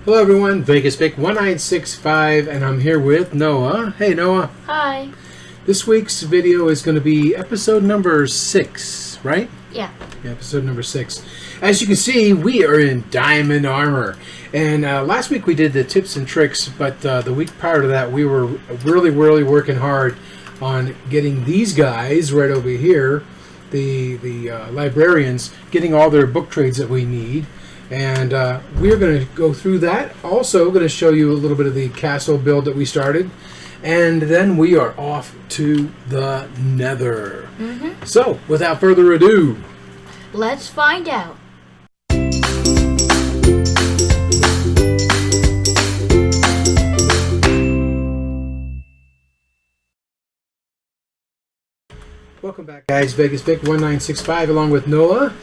Hello everyone, Vegas Vic 1965, and I'm here with Noah. Hey Noah. Hi. This week's video is going to be episode number 6, right? Yeah. Episode number 6. As you can see, we are in diamond armor. And last week we did the tips and tricks, but the week prior to that we were really working hard on getting these guys right over here, the librarians, getting all their book trades that we need. And we're going to go through that. Also going to show you a little bit of the castle build that we started. And then we are off to the Nether. So, without further ado, Let's find out. welcome back, guys. Vegas Vic 1965 along with Noah.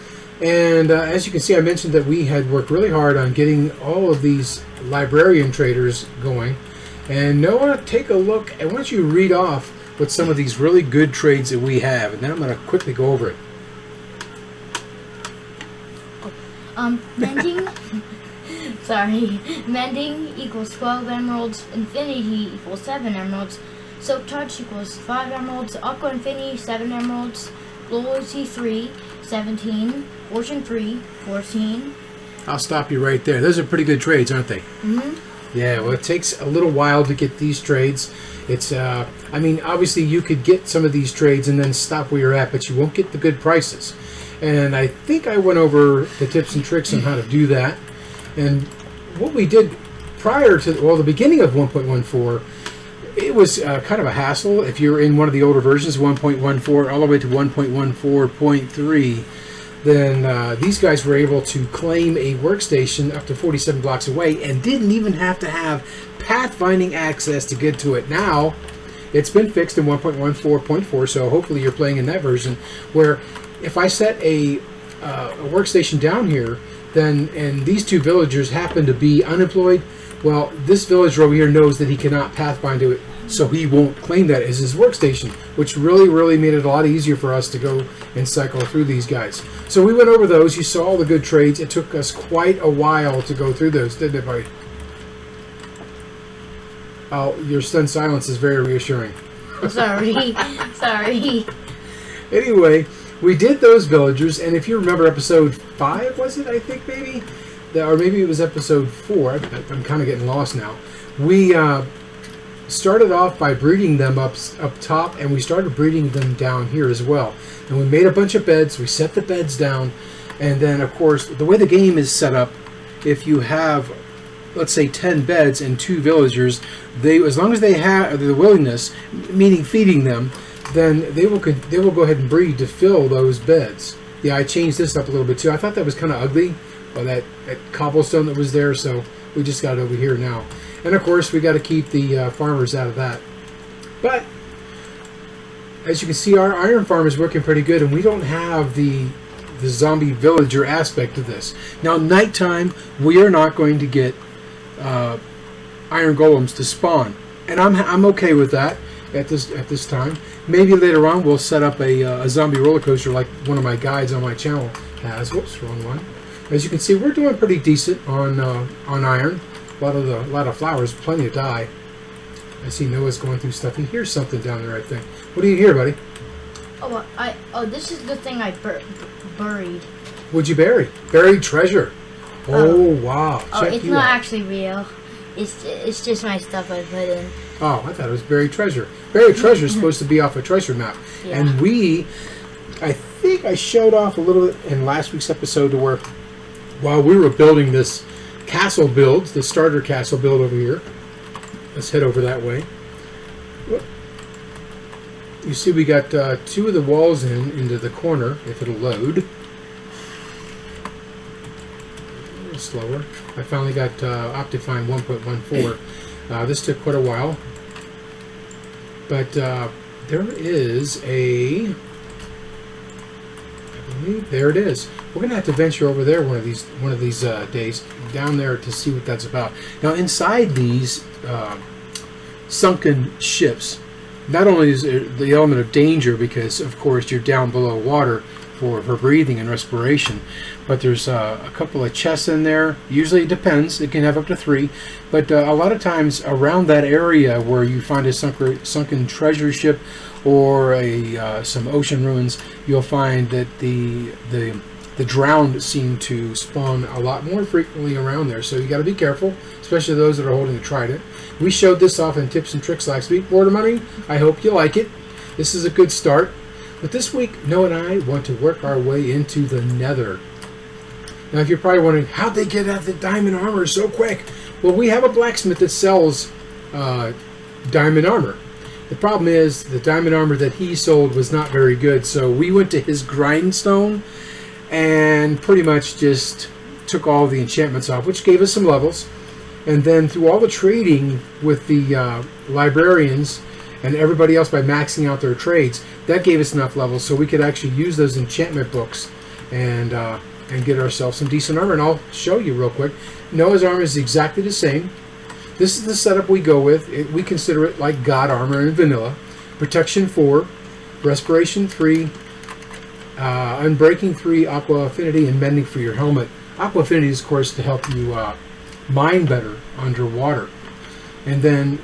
And as you can see, I mentioned that we had worked really hard on getting all of these librarian traders going. And Noah, take a look, and why don't you read off what some of these really good trades that we have, and then I'm going to quickly go over it. Mending. Sorry. Mending equals 12 emeralds. Infinity equals 7 emeralds. Silk touch equals 5 emeralds. Aqua Infinity 7 emeralds. Loyalty 3, 17. Fortune 3, 14. I'll stop you right there. Those are pretty good trades, aren't they? Yeah, well, it takes a little while to get these trades. It's, I mean, obviously you could get some of these trades and then stop where you're at, but you won't get the good prices. And I think I went over the tips and tricks on how to do that. And what we did prior to, well, the beginning of 1.14, it was kind of a hassle. If you're in one of the older versions, 1.14 all the way to 1.14.3, then these guys were able to claim a workstation up to 47 blocks away and didn't even have to have pathfinding access to get to it. Now, it's been fixed in 1.14.4, so hopefully you're playing in that version, where if I set a workstation down here, then and these two villagers happen to be unemployed, well, this villager over here knows that he cannot pathfind to it, so he won't claim that as his workstation, which really made it a lot easier for us to go and cycle through these guys. So we went over those. You saw all the good trades. It took us quite a while to go through those, didn't it, buddy? Oh, your stunned silence is very reassuring. Sorry. Sorry. Anyway, we did those villagers, and if you remember episode 5, was it, I think, maybe? Or maybe it was episode 4. I'm kind of getting lost now. We started off by breeding them up top, and we started breeding them down here as well. And we made a bunch of beds. We set the beds down, and then, of course, the way the game is set up, if you have, let's say, 10 beds and 2 villagers, as long as they have the willingness, meaning feeding them, then they will go ahead and breed to fill those beds. Yeah, I changed this up a little bit too. I thought that was kind of ugly, that cobblestone that was there, so we just got it over here now. And of course, we got to keep the farmers out of that. But as you can see, our iron farm is working pretty good, and we don't have the zombie villager aspect of this. Now, nighttime, we are not going to get iron golems to spawn, and I'm okay with that at this time. Maybe later on we'll set up a zombie roller coaster like one of my guides on my channel has. Whoops, wrong one. As you can see, we're doing pretty decent on iron. A lot of flowers, plenty of dye. I see Noah's going through stuff. He hears something down there, I think. What do you hear, buddy? Oh, this is the thing I buried. What'd you bury? Buried treasure. Oh, wow. It's not actually real. It's just my stuff I put in. Oh, I thought it was buried treasure. Buried treasure is supposed to be off a treasure map. Yeah. And I think I showed off a little bit in last week's episode to where while we were building this castle build, the starter castle build over here, let's head over that way. Whoop. You see we got 2 of the walls into the corner, if it'll load. A little slower. I finally got Optifine 1.14. This took quite a while. But there is a... There it is. We're going to have to venture over there one of these days, down there, to see what that's about. Now, inside these sunken ships, not only is there the element of danger because, of course, you're down below water, for breathing and respiration. But there's a couple of chests in there. Usually it depends. It can have up to 3. But a lot of times around that area where you find a sunken treasure ship or some ocean ruins, you'll find that the drowned seem to spawn a lot more frequently around there. So you got to be careful, especially those that are holding a trident. We showed this off in Tips and Tricks last week. Border Money, I hope you like it. This is a good start. But this week, Noah and I want to work our way into the Nether. Now, if you're probably wondering, how'd they get out the diamond armor so quick? Well, we have a blacksmith that sells diamond armor. The problem is the diamond armor that he sold was not very good, so we went to his grindstone and pretty much just took all the enchantments off, which gave us some levels. And then through all the trading with the librarians and everybody else by maxing out their trades, that gave us enough levels so we could actually use those enchantment books and get ourselves some decent armor. And I'll show you real quick. Noah's armor is exactly the same. This is the setup we go with. We consider it like God armor in vanilla. Protection 4, respiration 3, unbreaking 3, aqua affinity, and mending for your helmet. Aqua affinity is, of course, to help you mine better underwater. And then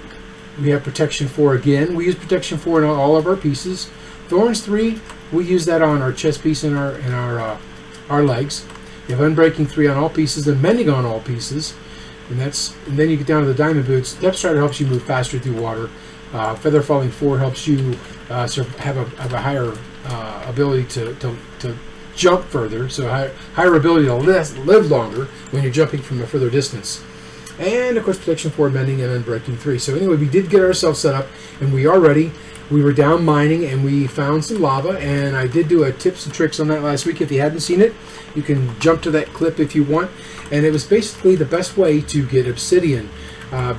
we have protection 4 again. We use protection 4 in all of our pieces. Thorns 3, we use that on our chest piece and our legs. You have unbreaking 3 on all pieces and mending on all pieces. And then you get down to the diamond boots. Depth Strider helps you move faster through water. Feather Falling 4 helps you have a higher ability to jump further, so higher ability to live longer when you're jumping from a further distance. And of course, protection 4, mending, and unbreaking 3. So anyway, we did get ourselves set up, and we are ready. We were down mining, and we found some lava, and I did do a tips and tricks on that last week. If you hadn't seen it, you can jump to that clip if you want. And it was basically the best way to get obsidian,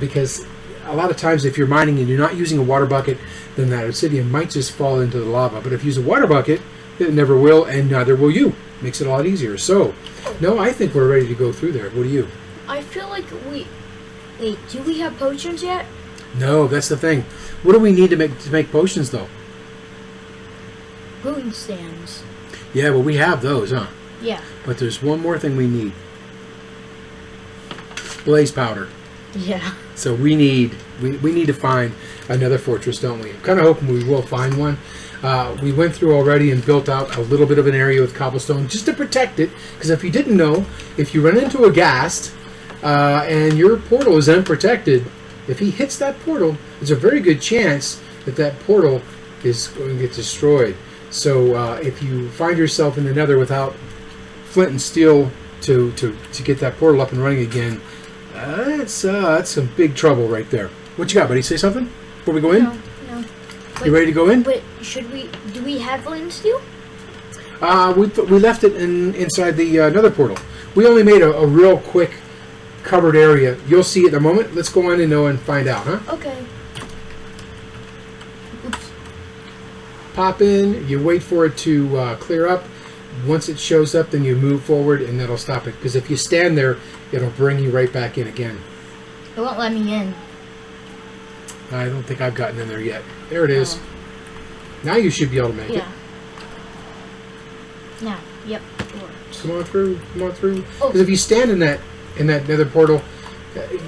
because a lot of times if you're mining and you're not using a water bucket, then that obsidian might just fall into the lava. But if you use a water bucket, it never will, and neither will you. Makes it a lot easier. So, no, I think we're ready to go through there. What do you? I feel like Wait, do we have potions yet? No, that's the thing. What do we need to make potions, though? Boon stands. Yeah, well, we have those, huh? Yeah. But there's one more thing we need. Blaze powder. Yeah. So we need to find another fortress, don't we? I'm kind of hoping we will find one. We went through already and built out a little bit of an area with cobblestone just to protect it. Because if you didn't know, if you run into a ghast and your portal is unprotected, if he hits that portal, there's a very good chance that portal is going to get destroyed. So if you find yourself in the Nether without flint and steel to get that portal up and running again, that's some big trouble right there. What you got, buddy? Say something before we go in? No. You ready to go in? Wait, do we have flint and steel? We left it inside the Nether portal. We only made a real quick covered area. You'll see it in a moment. Let's go on and find out, huh? Okay. Oops. Pop in. You wait for it to clear up. Once it shows up, then you move forward, and that'll stop it. Because if you stand there, it'll bring you right back in again. It won't let me in. I don't think I've gotten in there yet. There it is. Now you should be able to make it. Yeah. Now, yep. It works. Come on through. Come on through. Oh. Because if you stand in that Nether portal,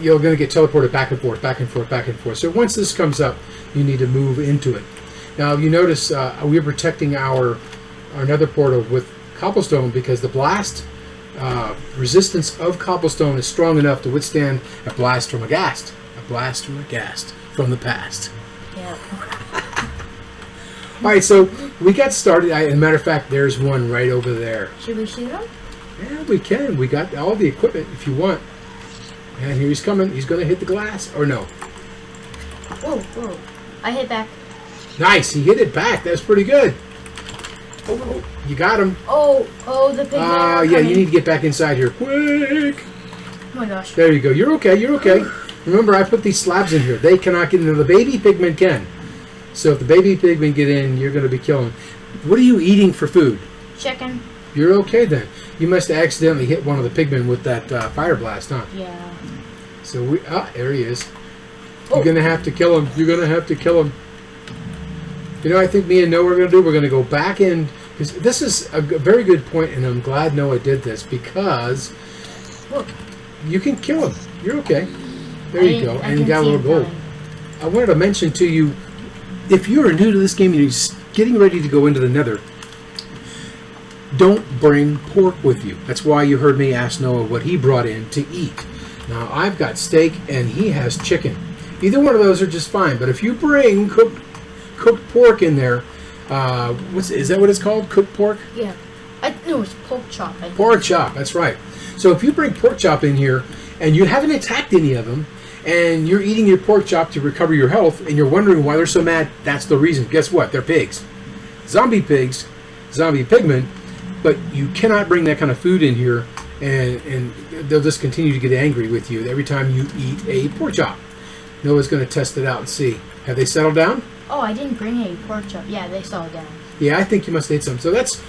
you're going to get teleported back and forth, back and forth, back and forth. So once this comes up, you need to move into it. Now, you notice we're protecting our Nether portal with cobblestone because the blast resistance of cobblestone is strong enough to withstand a blast from a ghast. A blast from a ghast from the past. Yeah. All right, so we got started. As a matter of fact, there's one right over there. Should we shoot him? Yeah, we can. We got all the equipment if you want. And here he's coming. He's going to hit the glass. Or no. Whoa. I hit back. Nice. He hit it back. That's pretty good. Oh, you got him. Oh, the pig. Yeah, you need to get back inside here. Quick. Oh my gosh. There you go. You're okay. Remember, I put these slabs in here. They cannot get in. The baby pigmen can. So if the baby pigmen get in, you're going to be killing. What are you eating for food? Chicken. You're okay then. You must have accidentally hit one of the pigmen with that fire blast, huh? Yeah. So there he is. You're going to have to kill him. You know what I think me and Noah are going to do? We're going to go back in Because this is a very good point, and I'm glad Noah did this because Look, you can kill him. You're okay. There I you didn't- go. I And you didn't got a see little him gold. coming. I wanted to mention to you, if you are new to this game and you're just getting ready to go into the Nether, don't bring pork with you. That's why you heard me ask Noah what he brought in to eat. Now, I've got steak and he has chicken. Either one of those are just fine. But if you bring cooked pork in there, is that what it's called? Cooked pork? Yeah. No, it's pork chop. I think. Pork chop, that's right. So if you bring pork chop in here and you haven't attacked any of them and you're eating your pork chop to recover your health and you're wondering why they're so mad, that's the reason. Guess what? They're pigs. Zombie pigs, zombie pigmen, but you cannot bring that kind of food in here and they'll just continue to get angry with you every time you eat a pork chop. Noah's going to test it out and see. Have they settled down? Oh, I didn't bring any pork chop. Yeah, they saw it down. Yeah, I think you must have hit some. So that's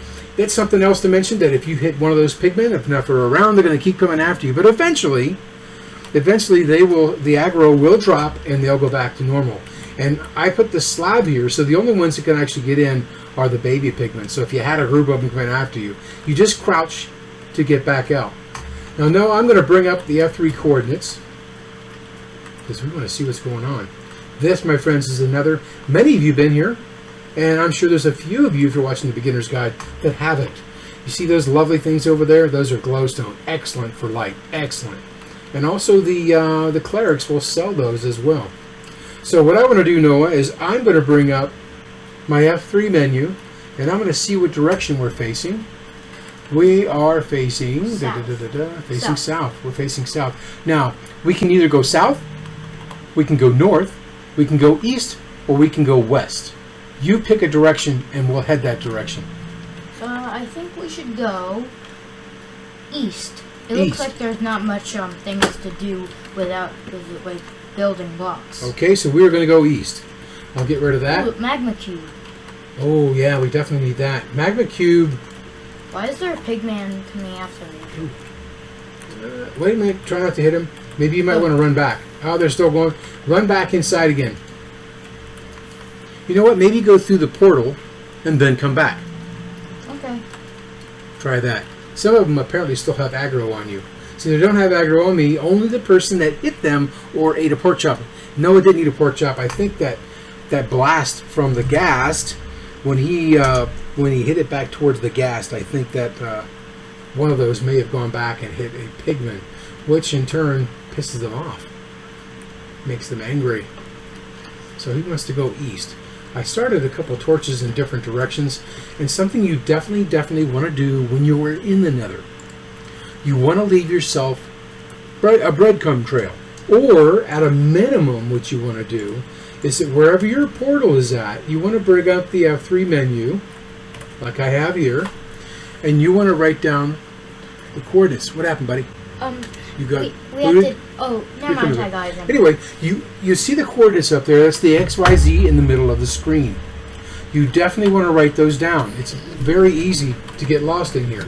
something else to mention, that if you hit one of those pigmen, if enough are around, they're going to keep coming after you. But eventually the aggro will drop and they'll go back to normal. And I put the slab here, so the only ones that can actually get in are the baby pigmen. So if you had a group of them coming after you, you just crouch to get back out. Now, no, I'm going to bring up the F3 coordinates because we want to see what's going on. This, my friends, is another. Many of you have been here, and I'm sure there's a few of you, if you're watching the beginner's guide, that haven't. You see those lovely things over there? Those are glowstone. Excellent for light. Excellent. And also the clerics will sell those as well. So what I want to do, Noah, is I'm going to bring up my F3 menu, and I'm going to see what direction we're facing. We are facing south. We're facing south. Now, we can either go south, we can go north, we can go east, or we can go west. You pick a direction, and we'll head that direction. I think we should go east. It East. looks like there's not much things to do with building blocks. Okay, so we're going to go east. I'll get rid of that. Ooh, magma cube. Oh, yeah, we definitely need that. Magma cube. Why is there a pigman coming after me? Wait a minute. Try not to hit him. Maybe you might want to run back. Oh, they're still going. Run back inside again. You know what? Maybe go through the portal and then come back. Okay. Try that. Some of them apparently still have aggro on you. So they don't have aggro on me. Only the person that hit them or ate a pork chop. Noah didn't eat a pork chop. I think that blast from the ghast, when he hit it back towards the ghast, I think that one of those may have gone back and hit a pigman, which in turn pisses them off, makes them angry. So he wants to go east. I started a couple torches in different directions, and something you definitely want to do when you are in the Nether, you want to leave yourself a breadcrumb trail, or at a minimum what you want to do is that wherever your portal is at, you want to bring up the F3 menu like I have here, and you want to write down the coordinates. What happened, buddy? You got we have to. Oh, never mind, I got it. Anyway, you see the coordinates up there. That's the XYZ in the middle of the screen. You definitely want to write those down. It's very easy to get lost in here.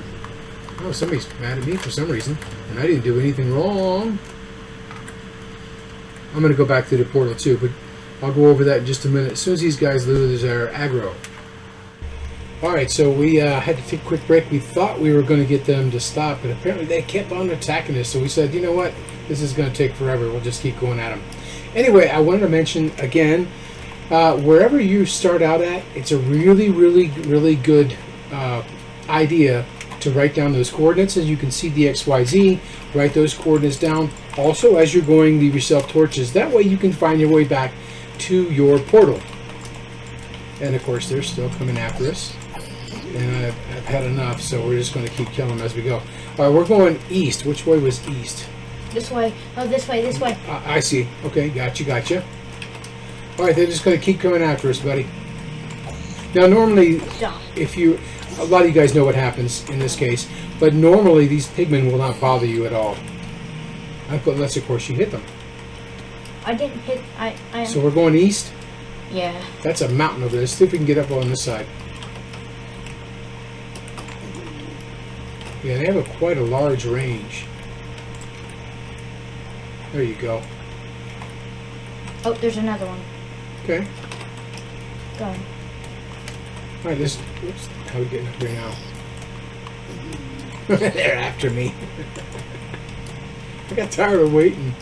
Oh, somebody's mad at me for some reason, and I didn't do anything wrong. I'm going to go back to the portal too, but I'll go over that in just a minute. As soon as these guys lose their aggro. Alright, so we had to take a quick break. We thought we were going to get them to stop, but apparently they kept on attacking us. So we said, you know what? This is going to take forever. We'll just keep going at them. Anyway, I wanted to mention again, wherever you start out at, it's a really good idea to write down those coordinates. As you can see, the XYZ, write those coordinates down. Also, as you're going, leave yourself torches. That way you can find your way back to your portal. And of course, they're still coming after us. And I've had enough, so we're just going to keep killing them as we go. All right, we're going east. Which way was east? This way. Oh, this way. I see. Okay, gotcha. All right, they're just going to keep coming after us, buddy. Now, normally, a lot of you guys know what happens in this case, but normally these pigmen will not bother you at all. Unless, of course, you hit them. I didn't hit. So we're going east? Yeah. That's a mountain over there. Let's see if we can get up on this side. Yeah, they have quite a large range. There you go. Oh, there's another one. Okay. Go. Alright, let's... Oops, how are we getting up here now? They're after me. I got tired of waiting.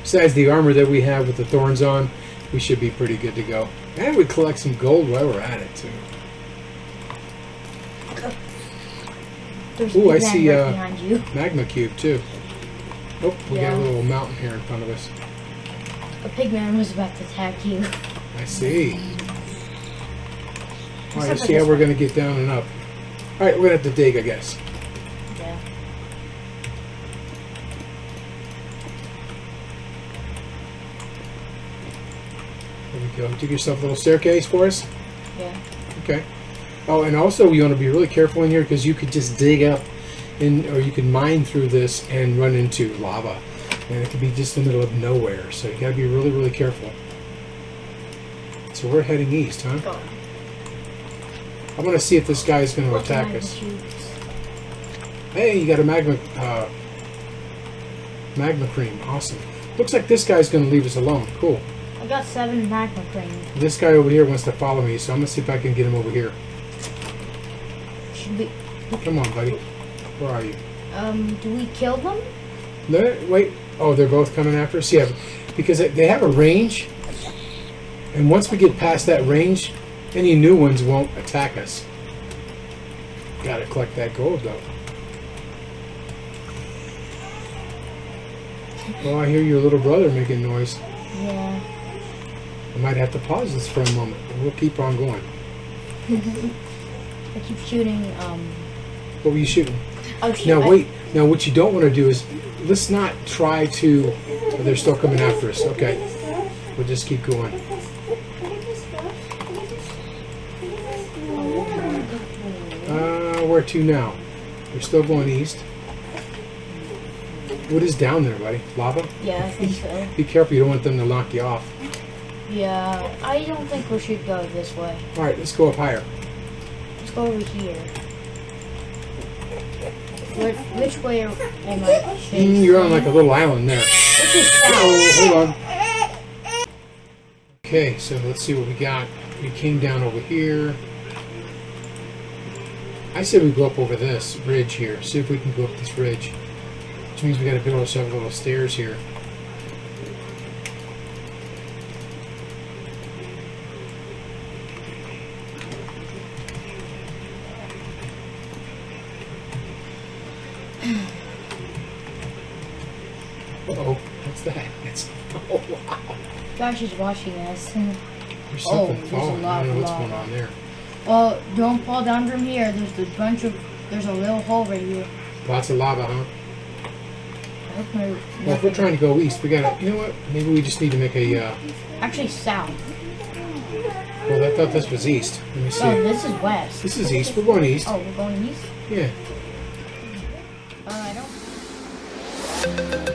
Besides the armor that we have with the thorns on, we should be pretty good to go. And we collect some gold while we're at it, too. There's Ooh, I Pigman see right behind you. magma cube, too. Oh, we got Yeah. a little mountain here in front of us. A pigman was about to attack you. I see. Alright, let's Except see for how this we're one. going to get down and up. Alright, we're going to have to dig, I guess. Yeah. There we go. Dig yourself a little staircase for us. Yeah. Okay. Oh, and also you want to be really careful in here because you could just dig up in, or you could mine through this and run into lava. And it could be just in the middle of nowhere. So you got to be really, really careful. So we're heading east, huh? Go. I want to see if this guy is going to attack Magma us. cubes. Hey, you got a magma cream. Awesome. Looks like this guy's going to leave us alone. Cool. I got 7 magma cream. This guy over here wants to follow me, so I'm going to see if I can get him over here. Should we? Come on, buddy. Where are you? Do we kill them? No, wait. Oh, they're both coming after us? Yeah, because they have a range. And once we get past that range, any new ones won't attack us. Gotta collect that gold, though. Oh, I hear your little brother making noise. Yeah. I might have to pause this for a moment, but we'll keep on going. I keep shooting. What were you shooting? Oh shit! Now, wait. Now, what you don't want to do is, let's not try to... Oh, they're still coming after us. Okay. We'll just keep going. Where to now? We're still going east. What is down there, buddy? Lava? Yeah, I think so. Be careful, you don't want them to knock you off. Yeah, I don't think we should go this way. Alright, let's go up higher. Let's go over here. Which way am I facing? You're on like a little island there. Which is south? Oh, hold on. Okay, so let's see what we got. We came down over here. I said we go up over this ridge here. See if we can go up this ridge. Which means we gotta build ourselves little stairs here. Uh-oh, what's that? It's, oh wow. Josh is watching us. There's Oh, something there's a falling. lot I don't know of what's lava. going on there. Well, don't fall down from here. There's a little hole right here. Lots of lava, huh? I hope no- Well, if we're trying to go east, we gotta, you know what? Maybe we just need to make a, Actually, south. well, I thought this was east. Let me see. Oh, this is west. This is east. We're going east. Oh, we're going east? Yeah. I don't.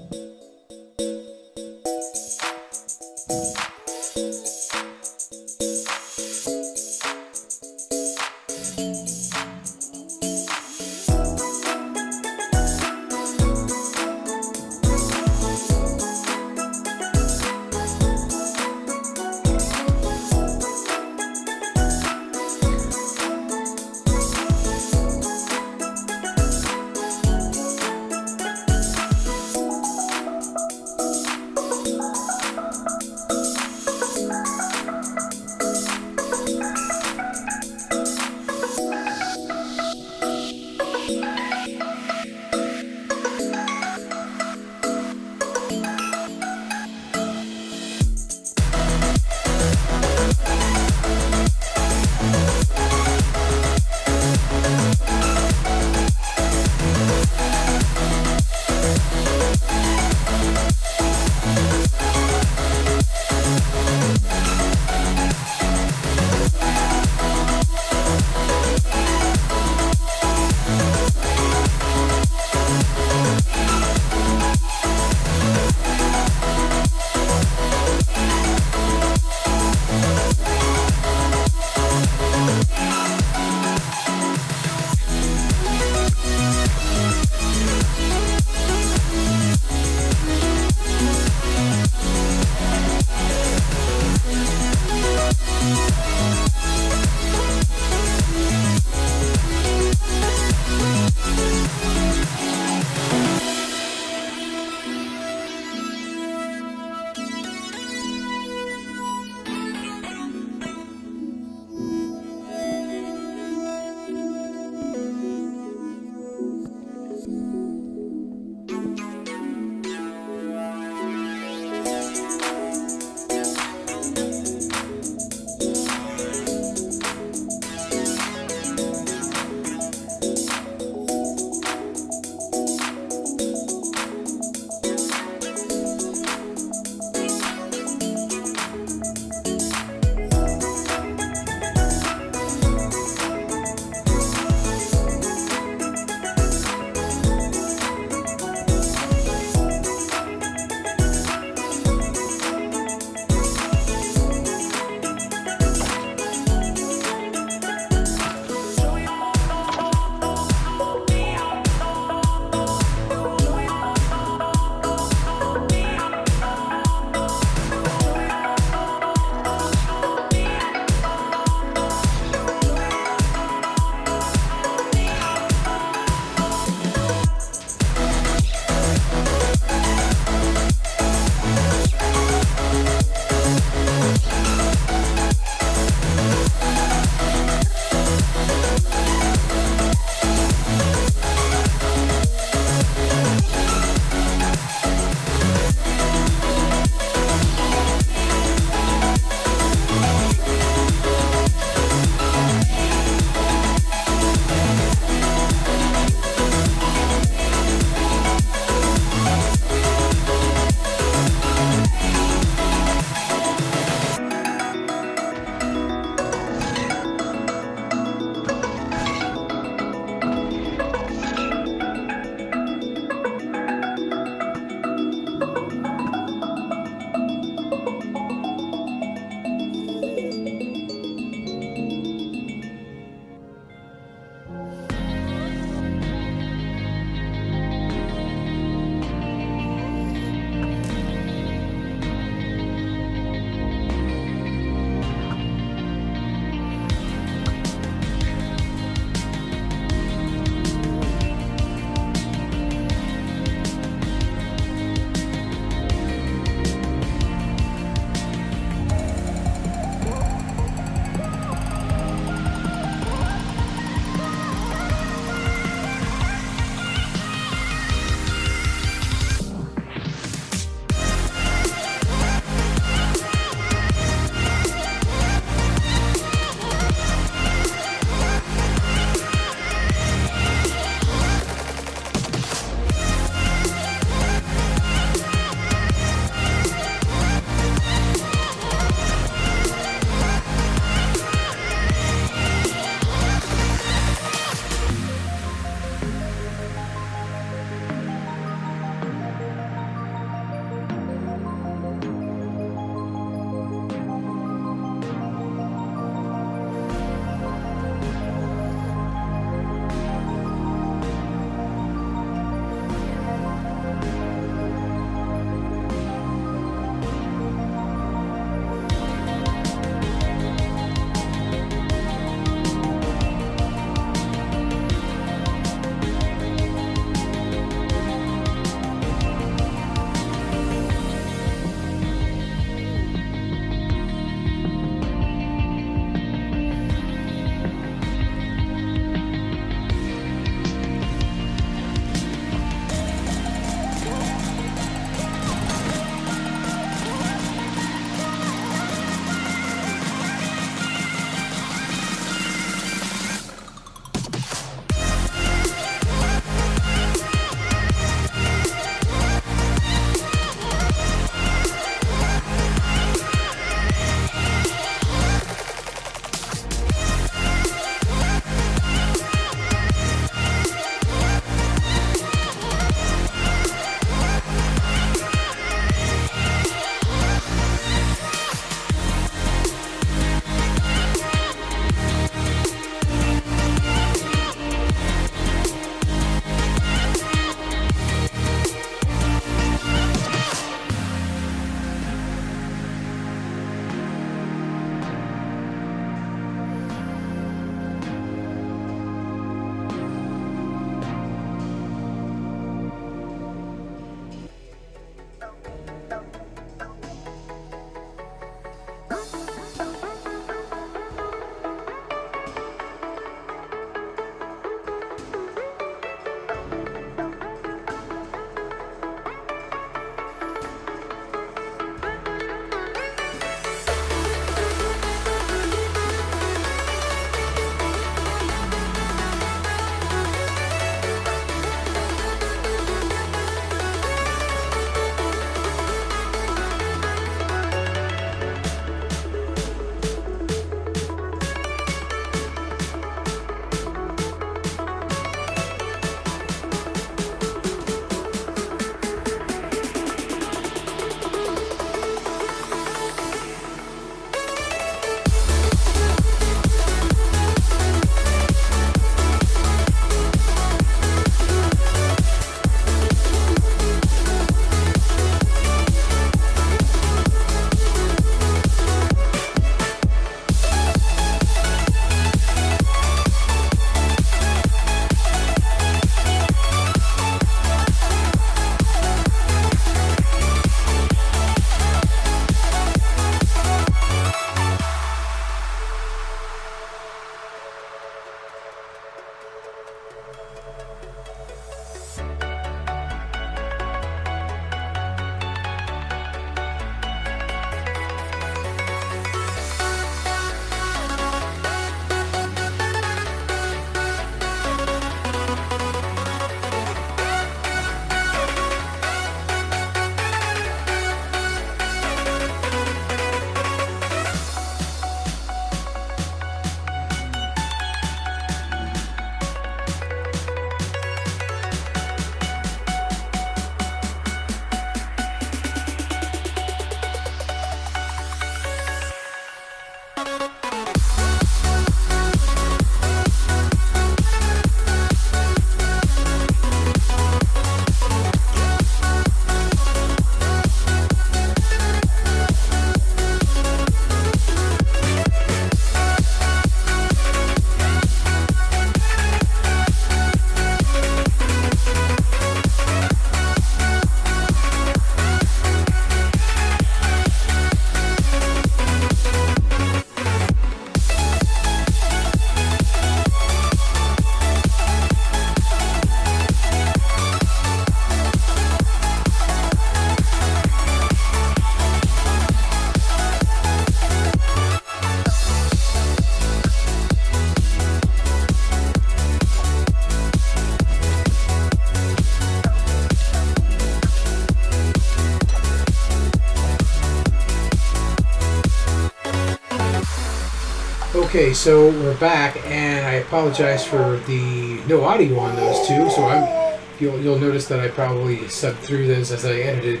Okay, so we're back, and I apologize for the no audio on those two. So you'll notice that I probably subbed through those as I edited.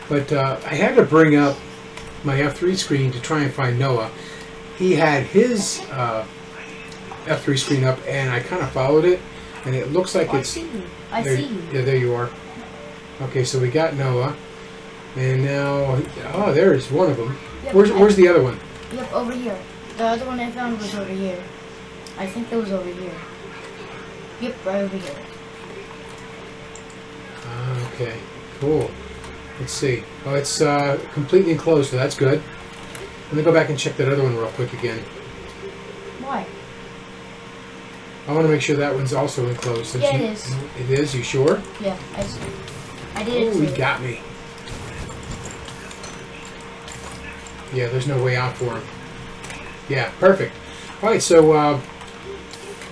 But I had to bring up my F3 screen to try and find Noah. He had his F3 screen up, and I kind of followed it, and it looks like it's. I see you. Yeah, there you are. Okay, so we got Noah, and now there's one of them. Yep, Where's the other one? Yep, over here. The other one I found was over here. I think it was over here. Yep, right over here. Okay, cool. Let's see. Oh, it's completely enclosed, so that's good. Let me go back and check that other one real quick again. Why? I want to make sure that one's also enclosed. Yeah, it is. It is? You sure? Yeah, I did it Oh, he too. got me. Yeah, there's no way out for him. Yeah, perfect. All right, so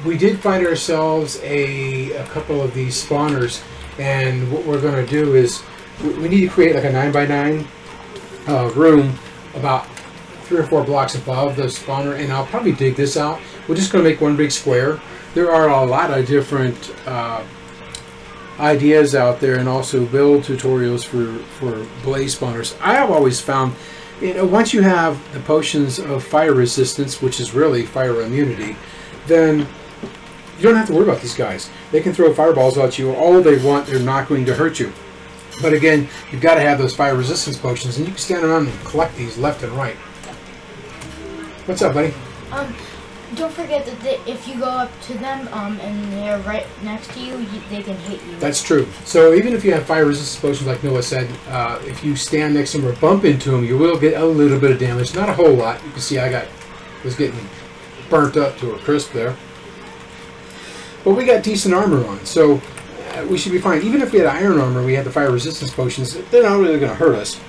we did find ourselves a couple of these spawners, and what we're going to do is we need to create like a 9x9 room about 3 or 4 blocks above the spawner, and I'll probably dig this out. We're just going to make one big square. There are a lot of different ideas out there, and also build tutorials for blaze spawners. I have always found, once you have the potions of fire resistance, which is really fire immunity, then you don't have to worry about these guys. They can throw fireballs at you all they want. They're not going to hurt you. But again, you've got to have those fire resistance potions, and you can stand around and collect these left and right. What's up, buddy? Don't forget that if you go up to them and they're right next to you, they can hit you. That's true. So even if you have fire resistance potions, like Noah said, if you stand next to them or bump into them, you will get a little bit of damage. Not a whole lot. You can see I was getting burnt up to a crisp there. But we got decent armor on, so we should be fine. Even if we had iron armor, we had the fire resistance potions, they're not really going to hurt us.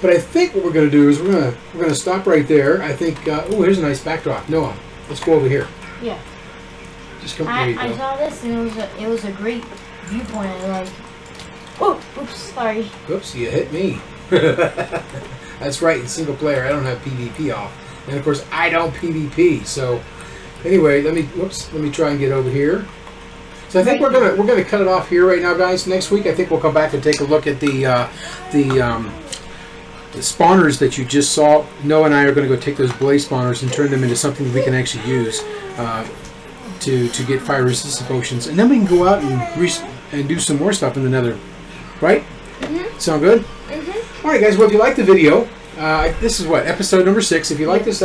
But I think what we're going to do is we're going to stop right there. I think. Oh, here's a nice backdrop. Noah, let's go over here. Yeah. Just come. There you go. I saw this and it was a great viewpoint. I like. Oh, oops, sorry. Oops, you hit me. That's right. In single player, I don't have PvP off, and of course I don't PvP. So anyway, let me try and get over here. So I think we're gonna cut it off here right now, guys. Next week, I think we'll come back and take a look at the spawners that you just saw. Noah and I are going to go take those blaze spawners and turn them into something that we can actually use to get fire resistant potions, and then we can go out and do some more stuff in the Nether. Right? Mm-hmm. Sound good? Mm-hmm. All right, guys. Well, if you like the video, this is episode number 6. If you like this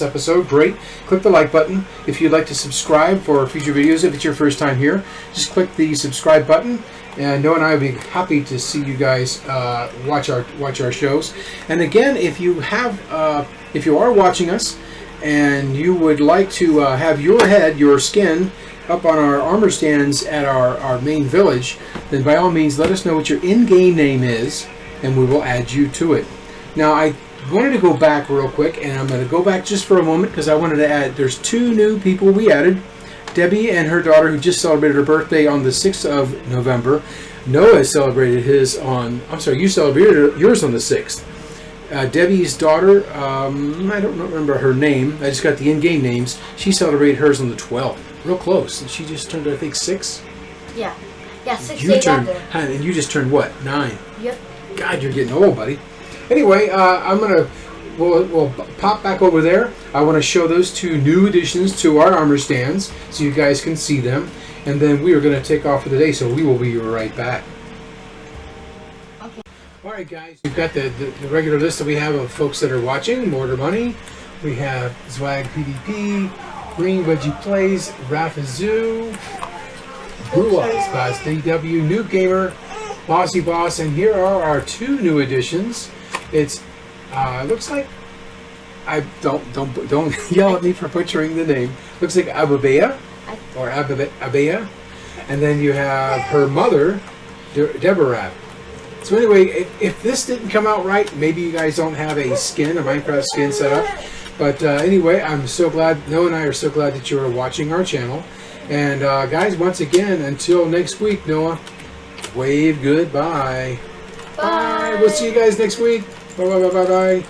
episode, great. Click the like button. If you'd like to subscribe for future videos, if it's your first time here, just click the subscribe button. And Noah and I will be happy to see you guys watch our shows. And again, if you are watching us and you would like to have your skin up on our armor stands at our main village, then by all means let us know what your in-game name is, and we will add you to it. Now I wanted to go back real quick, and I'm going to go back just for a moment because I wanted to add. There's 2 new people we added. Debbie and her daughter, who just celebrated her birthday on the 6th of November. Noah celebrated his on... I'm sorry, you celebrated yours on the 6th. Debbie's daughter, I don't remember her name. I just got the in-game names. She celebrated hers on the 12th. Real close. And she just turned, I think, 6? Yeah. Yeah, 6 days after. And you just turned, what, 9? Yep. God, you're getting old, buddy. Anyway, we'll pop back over there. I want to show those 2 new additions to our armor stands so you guys can see them. And then we are going to take off for the day, so we will be right back. Okay. All right, guys. We've got the regular list that we have of folks that are watching. Mortar Money. We have Zwag PvP, Green Wedgie Plays, Rafazoo, Blue Eyes, Boss DW, Noob Gamer, Bossy Boss, and here are our 2 new additions. It's looks like don't yell at me for butchering the name. Looks like Ababea or Abea, and then you have her mother, Deborah. So anyway, if this didn't come out right, maybe you guys don't have a Minecraft skin set up. But anyway, I'm so glad. Noah and I are so glad that you are watching our channel. And guys, once again, until next week, Noah, wave goodbye. Bye. We'll see you guys next week. Bye bye bye bye bye.